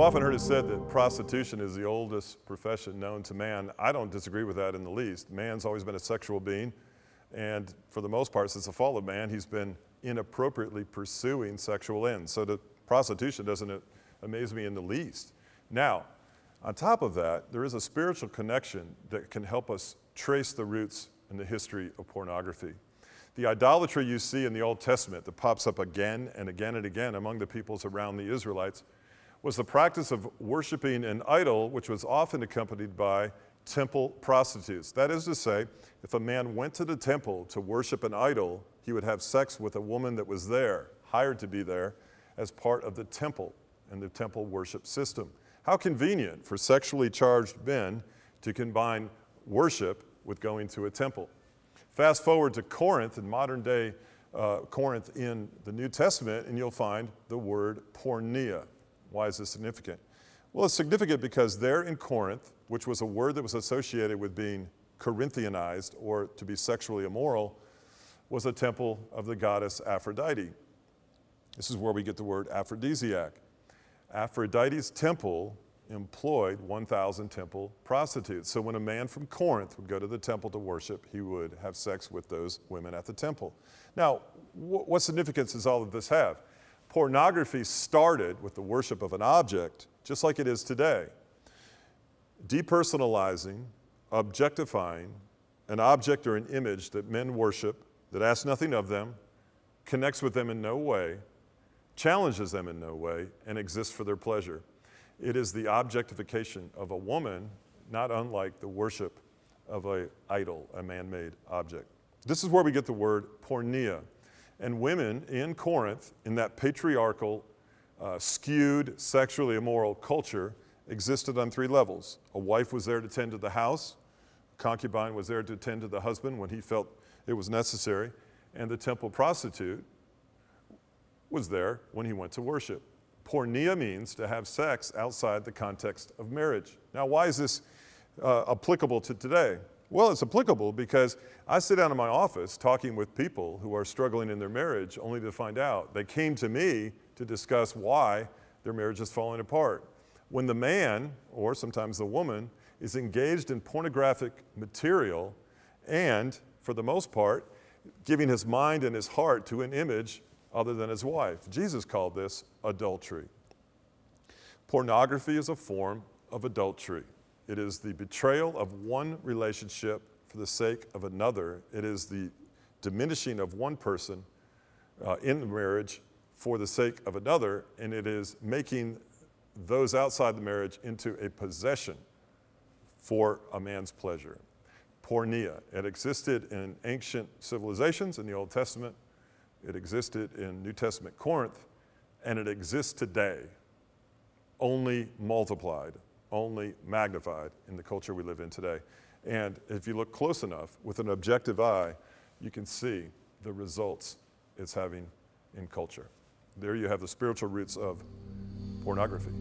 I've often heard it said that prostitution is the oldest profession known to man. I don't disagree with that in the least. Man's always been a sexual being, and for the most part, since the fall of man, he's been inappropriately pursuing sexual ends. So the prostitution doesn't amaze me in the least. Now, on top of that, there is a spiritual connection that can help us trace the roots and the history of pornography. The idolatry you see in the Old Testament that pops up again and again and again among the peoples around the Israelites was the practice of worshiping an idol, which was often accompanied by temple prostitutes. That is to say, if a man went to the temple to worship an idol, he would have sex with a woman that was there, hired to be there, as part of the temple and the temple worship system. How convenient for sexually charged men to combine worship with going to a temple. Fast forward to Corinth, in modern day Corinth in the New Testament, and you'll find the word porneia. Why is this significant? Well, it's significant because there in Corinth, which was a word that was associated with being Corinthianized or to be sexually immoral, was a temple of the goddess Aphrodite. This is where we get the word aphrodisiac. Aphrodite's temple employed 1,000 temple prostitutes. So when a man from Corinth would go to the temple to worship, he would have sex with those women at the temple. Now, what significance does all of this have? Pornography started with the worship of an object, just like it is today. Depersonalizing, objectifying an object or an image that men worship, that asks nothing of them, connects with them in no way, challenges them in no way, and exists for their pleasure. It is the objectification of a woman, not unlike the worship of an idol, a man-made object. This is where we get the word porneia. And women in Corinth, in that patriarchal, skewed, sexually immoral culture, existed on three levels. A wife was there to tend to the house, a concubine was there to tend to the husband when he felt it was necessary, and the temple prostitute was there when he went to worship. Porneia means to have sex outside the context of marriage. Now, why is this applicable to today? Well, it's applicable because I sit down in my office talking with people who are struggling in their marriage only to find out they came to me to discuss why their marriage is falling apart. When the man, or sometimes the woman, is engaged in pornographic material and, for the most part, giving his mind and his heart to an image other than his wife. Jesus called this adultery. Pornography is a form of adultery. It is the betrayal of one relationship for the sake of another. It is the diminishing of one person in the marriage for the sake of another, and it is making those outside the marriage into a possession for a man's pleasure. Porneia. It existed in ancient civilizations in the Old Testament. It existed in New Testament Corinth, and it exists today, only multiplied, only magnified in the culture we live in today. And if you look close enough with an objective eye, you can see the results it's having in culture. There you have the spiritual roots of pornography.